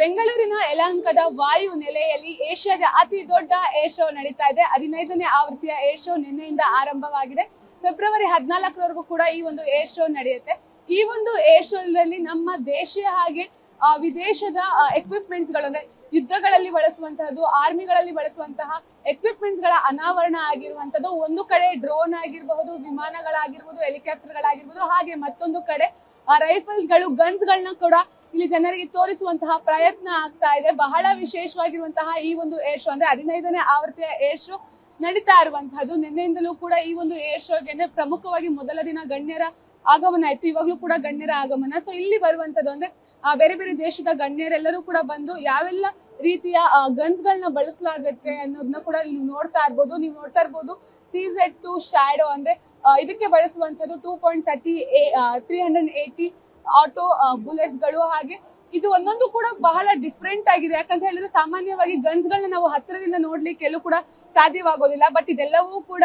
ಬೆಂಗಳೂರಿನ ಯಲಹಂಕದ ವಾಯು ನೆಲೆಯಲ್ಲಿ ಏಷ್ಯಾದ ಅತಿ ದೊಡ್ಡ ಏರ್ ಶೋ ನಡೀತಾ ಇದೆ. 15ನೇ ಆವೃತ್ತಿಯ ಏರ್ ಶೋ ನಿನ್ನೆಯಿಂದ ಆರಂಭವಾಗಿದೆ. ಫೆಬ್ರವರಿ 14ರವರೆಗೂ ಕೂಡ ಈ ಒಂದು ಏರ್ ಶೋ ನಡೆಯುತ್ತೆ. ಈ ಒಂದು ಏರ್ ಶೋದಲ್ಲಿ ನಮ್ಮ ದೇಶೀಯ ಹಾಗೆ ವಿದೇಶದ ಎಕ್ವಿಪ್ಮೆಂಟ್ಸ್ ಗಳು ಅಂದ್ರೆ ಯುದ್ಧಗಳಲ್ಲಿ ಬಳಸುವಂತಹದ್ದು, ಆರ್ಮಿಗಳಲ್ಲಿ ಬಳಸುವಂತಹ ಎಕ್ವಿಪ್ಮೆಂಟ್ಸ್ ಗಳ ಅನಾವರಣ ಆಗಿರುವಂತದ್ದು. ಒಂದು ಕಡೆ ಡ್ರೋನ್ ಆಗಿರಬಹುದು, ವಿಮಾನಗಳಾಗಿರ್ಬೋದು, ಹೆಲಿಕಾಪ್ಟರ್ ಗಳಾಗಿರ್ಬೋದು, ಹಾಗೆ ಮತ್ತೊಂದು ಕಡೆ ರೈಫಲ್ಸ್ ಗಳು, ಗನ್ಸ್ ಗಳನ್ನ ಕೂಡ ಇಲ್ಲಿ ಜನರಿಗೆ ತೋರಿಸುವಂತಹ ಪ್ರಯತ್ನ ಆಗ್ತಾ ಇದೆ. ಬಹಳ ವಿಶೇಷವಾಗಿರುವಂತಹ ಈ ಒಂದು ಏರ್ ಶೋ ಅಂದ್ರೆ 15ನೇ ಆವೃತ್ತಿಯ ಏರ್ ಶೋ ನಡೀತಾ ಇರುವಂತಹದ್ದು. ನಿನ್ನೆಯಿಂದಲೂ ಕೂಡ ಈ ಒಂದು ಏರ್ ಶೋಗೆ ಪ್ರಮುಖವಾಗಿ ಮೊದಲ ದಿನ ಗಣ್ಯರ ಆಗಮನ ಆಯ್ತು. ಇವಾಗ್ಲೂ ಕೂಡ ಗಣ್ಯರ ಆಗಮನ. ಸೊ ಇಲ್ಲಿ ಬರುವಂತದ್ದು ಅಂದ್ರೆ ಬೇರೆ ಬೇರೆ ದೇಶದ ಗಣ್ಯರೆಲ್ಲರೂ ಕೂಡ ಬಂದು ಯಾವೆಲ್ಲ ರೀತಿಯ ಗನ್ಸ್ ಗಳನ್ನ ಬಳಸಲಾಗುತ್ತೆ ಅನ್ನೋದನ್ನ ಕೂಡ ನೀವು ನೋಡ್ತಾ ಇರ್ಬೋದು. ನೀವು ನೋಡ್ತಾ ಇರ್ಬೋದು CZ2 ಶ್ಯಾಡೋ ಅಂದ್ರೆ ಇದಕ್ಕೆ ಬಳಸುವಂತದ್ದು 2.30 380 ಆಟೋ ಬುಲೆಟ್ಸ್ ಗಳು. ಹಾಗೆ ಇದು ಒಂದೊಂದು ಕೂಡ ಬಹಳ ಡಿಫ್ರೆಂಟ್ ಆಗಿದೆ. ಯಾಕಂತ ಹೇಳಿದ್ರೆ ಸಾಮಾನ್ಯವಾಗಿ ಗನ್ಸ್ ಗಳನ್ನ ನಾವು ಹತ್ತಿರದಿಂದ ನೋಡ್ಲಿಕ್ಕೆ ಎಲ್ಲೂ ಕೂಡ ಸಾಧ್ಯವಾಗೋದಿಲ್ಲ. ಬಟ್ ಇದೆಲ್ಲವೂ ಕೂಡ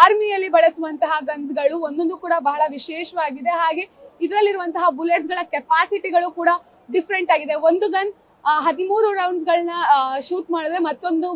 ಆರ್ಮಿಯಲ್ಲಿ ಬಳಸುವಂತಹ ಗನ್ಸ್ ಗಳು. ಒಂದೊಂದು ಕೂಡ ಬಹಳ ವಿಶೇಷವಾಗಿದೆ. ಹಾಗೆ ಇದರಲ್ಲಿರುವಂತಹ ಬುಲೆಟ್ಸ್ ಗಳ ಕೆಪಾಸಿಟಿಗಳು ಕೂಡ ಡಿಫ್ರೆಂಟ್ ಆಗಿದೆ. ಒಂದು ಗನ್ 13 ರೌಂಡ್ಸ್ ಗಳನ್ನ ಶೂಟ್ ಮಾಡಿದ್ರೆ ಮತ್ತೊಂದು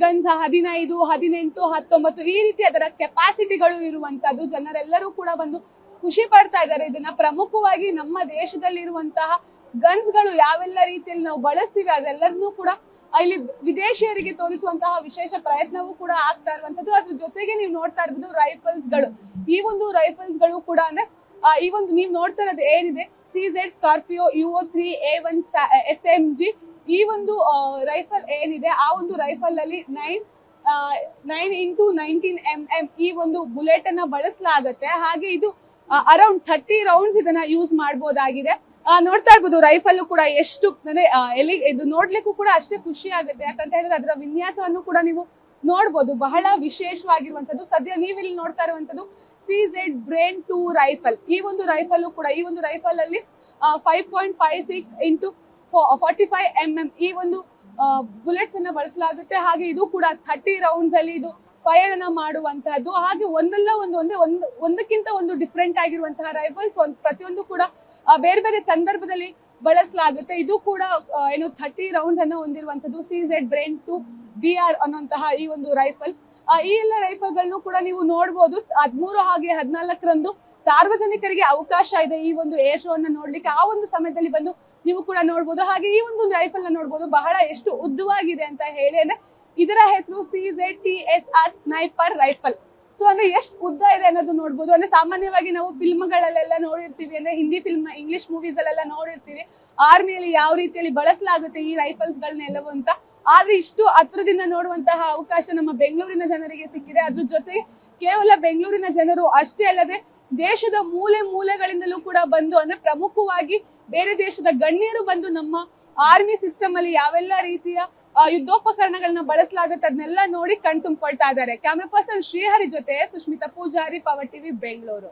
ಗನ್ಸ್ 15, 18, 19 ಈ ರೀತಿ ಅದರ ಕೆಪಾಸಿಟಿಗಳು ಇರುವಂತದ್ದು. ಜನರೆಲ್ಲರೂ ಕೂಡ ಬಂದು ಖುಷಿ ಪಡ್ತಾ ಇದ್ದಾರೆ. ಇದನ್ನ ಪ್ರಮುಖವಾಗಿ ನಮ್ಮ ದೇಶದಲ್ಲಿರುವಂತಹ ಗನ್ಸ್ ಗಳು ಯಾವೆಲ್ಲ ರೀತಿಯಲ್ಲಿ ನಾವು ಬಳಸ್ತೀವಿ ಅದೆಲ್ಲರನ್ನೂ ಕೂಡ ಇಲ್ಲಿ ವಿದೇಶಿಯರಿಗೆ ತೋರಿಸುವಂತಹ ವಿಶೇಷ ಪ್ರಯತ್ನವೂ ಕೂಡ ಆಗ್ತಾ ಇರುವಂತದ್ದು. ಅದ್ರ ಜೊತೆಗೆ ನೀವು ನೋಡ್ತಾ ಇರ್ಬೋದು ರೈಫಲ್ಸ್ ಗಳು. ಈ ಒಂದು ರೈಫಲ್ಸ್ ಗಳು ಕೂಡ ಅಂದ್ರೆ ಈ ಒಂದು ನೀವು ನೋಡ್ತಾ ಇರೋದು ಏನಿದೆ CZ Scorpio UO3 A1 SMG ಈ ಒಂದು ರೈಫಲ್ ಏನಿದೆ ಆ ಒಂದು ರೈಫಲ್ ಅಲ್ಲಿ 9x19 mm ಈ ಒಂದು ಬುಲೆಟ್ ಅನ್ನ ಬಳಸಲಾಗುತ್ತೆ. ಹಾಗೆ ಇದು ಅರೌಂಡ್ 30 ರೌಂಡ್ಸ್ ಇದನ್ನ ಯೂಸ್ ಮಾಡಬಹುದಾಗಿದೆ. ನೋಡ್ತಾ ಇರ್ಬೋದು ರೈಫಲ್ ಕೂಡ ಎಷ್ಟು ಅಂದ್ರೆ ಇದು ನೋಡ್ಲಿಕ್ಕೂ ಕೂಡ ಅಷ್ಟೇ ಖುಷಿ ಆಗುತ್ತೆ. ಯಾಕಂತ ಹೇಳಿದ್ರೆ ಅದರ ವಿನ್ಯಾಸವನ್ನು ಕೂಡ ನೀವು ನೋಡ್ಬೋದು. ಬಹಳ ವಿಶೇಷವಾಗಿರುವಂತದ್ದು. ಸದ್ಯ ನೀವಿಲ್ಲಿ ನೋಡ್ತಾ ಇರುವಂತದ್ದು CZ Brain 2 ರೈಫಲ್. ಈ ಒಂದು ರೈಫಲ್ ಕೂಡ ಈ ಒಂದು ರೈಫಲ್ ಅಲ್ಲಿ 5.56 x 45 mm ಈ ಒಂದು ಬುಲೆಟ್ಸ್ ಅನ್ನ ಬಳಸಲಾಗುತ್ತೆ. ಹಾಗೆ ಇದು ಕೂಡ 30 ರೌಂಡ್ಸ್ ಅಲ್ಲಿ ಇದು ಫೈರ್ ಅನ್ನ ಮಾಡುವಂತಹದ್ದು. ಹಾಗೆ ಒಂದಲ್ಲ ಒಂದಕ್ಕಿಂತ ಒಂದು ಡಿಫ್ರೆಂಟ್ ಆಗಿರುವಂತಹ ರೈಫಲ್ಸ್ ಪ್ರತಿಯೊಂದು ಕೂಡ ಬೇರೆ ಬೇರೆ ಸಂದರ್ಭದಲ್ಲಿ ಬಳಸಲಾಗುತ್ತೆ. ಇದು ಕೂಡ 30 ರೌಂಡ್ಸ್ ಅನ್ನ ಹೊಂದಿರುವಂತದ್ದು CZ Brain 2 BR ಅನ್ನುವಂತಹ ಈ ಒಂದು ರೈಫಲ್. ಈ ಎಲ್ಲ ರೈಫಲ್ ಗಳನ್ನು ಕೂಡ ನೀವು ನೋಡಬಹುದು. 13 ಹಾಗೆ 14ರಂದು ಸಾರ್ವಜನಿಕರಿಗೆ ಅವಕಾಶ ಇದೆ ಈ ಒಂದು ಏರ್ ಶೋ ಅನ್ನ ನೋಡ್ಲಿಕ್ಕೆ. ಆ ಒಂದು ಸಮಯದಲ್ಲಿ ಬಂದು ನೀವು ಕೂಡ ನೋಡಬಹುದು. ಹಾಗೆ ಈ ಒಂದು ರೈಫಲ್ ನ ನೋಡಬಹುದು ಬಹಳ ಎಷ್ಟು ಉದ್ದವಾಗಿದೆ ಅಂತ ಹೇಳಿ. ಅಂದ್ರೆ ಇದರ ಹೆಸರು CZ TSR sniper rifle. So ಅಂದ್ರೆ ಎಷ್ಟು ಉದ್ದ ಇದೆ ಅನ್ನೋದು ನೋಡ್ಬೋದು. ಅಂದ್ರೆ ಸಾಮಾನ್ಯವಾಗಿ ನಾವು ಫಿಲ್ಮ್ಗಳಲ್ಲೆಲ್ಲ ನೋಡಿರ್ತೀವಿ, ಅಂದ್ರೆ ಹಿಂದಿ ಫಿಲ್ಮ್, ಇಂಗ್ಲಿಷ್ ಮೂವೀಸ್ ಅಲ್ಲೆಲ್ಲ ನೋಡಿರ್ತೀವಿ ಆರ್ಮಿಯಲ್ಲಿ ಯಾವ ರೀತಿಯಲ್ಲಿ ಬಳಸಲಾಗುತ್ತೆ ಈ ರೈಫಲ್ಸ್ ಗಳನ್ನೆಲ್ಲವೂ ಅಂತ. ಆದ್ರೆ ಇಷ್ಟು ಹತ್ರದಿಂದ ನೋಡುವಂತಹ ಅವಕಾಶ ನಮ್ಮ ಬೆಂಗಳೂರಿನ ಜನರಿಗೆ ಸಿಕ್ಕಿದೆ. ಅದ್ರ ಜೊತೆ ಕೇವಲ ಬೆಂಗಳೂರಿನ ಜನರು ಅಷ್ಟೇ ಅಲ್ಲದೆ ದೇಶದ ಮೂಲೆ ಮೂಲೆಗಳಿಂದಲೂ ಕೂಡ ಬಂದು ಅಂದ್ರೆ ಪ್ರಮುಖವಾಗಿ ಬೇರೆ ದೇಶದ ಗಣ್ಯರು ಬಂದು ನಮ್ಮ ಆರ್ಮಿ ಸಿಸ್ಟಮ್ ಅಲ್ಲಿ ಯಾವೆಲ್ಲ ರೀತಿಯ ಯುದ್ಧೋಪಕರಣಗಳನ್ನ ಬಳಸಲಾಗುತ್ತೆ ಅದನ್ನೆಲ್ಲ ನೋಡಿ ಕಣ್ ತುಂಬಿಕೊಳ್ತಾ ಇದ್ದಾರೆ. ಕ್ಯಾಮರಾ ಪರ್ಸನ್ ಶ್ರೀಹರಿ ಜೊತೆ ಸುಷ್ಮಿತಾ ಪೂಜಾರಿ, ಪವರ್ ಟಿವಿ, ಬೆಂಗಳೂರು.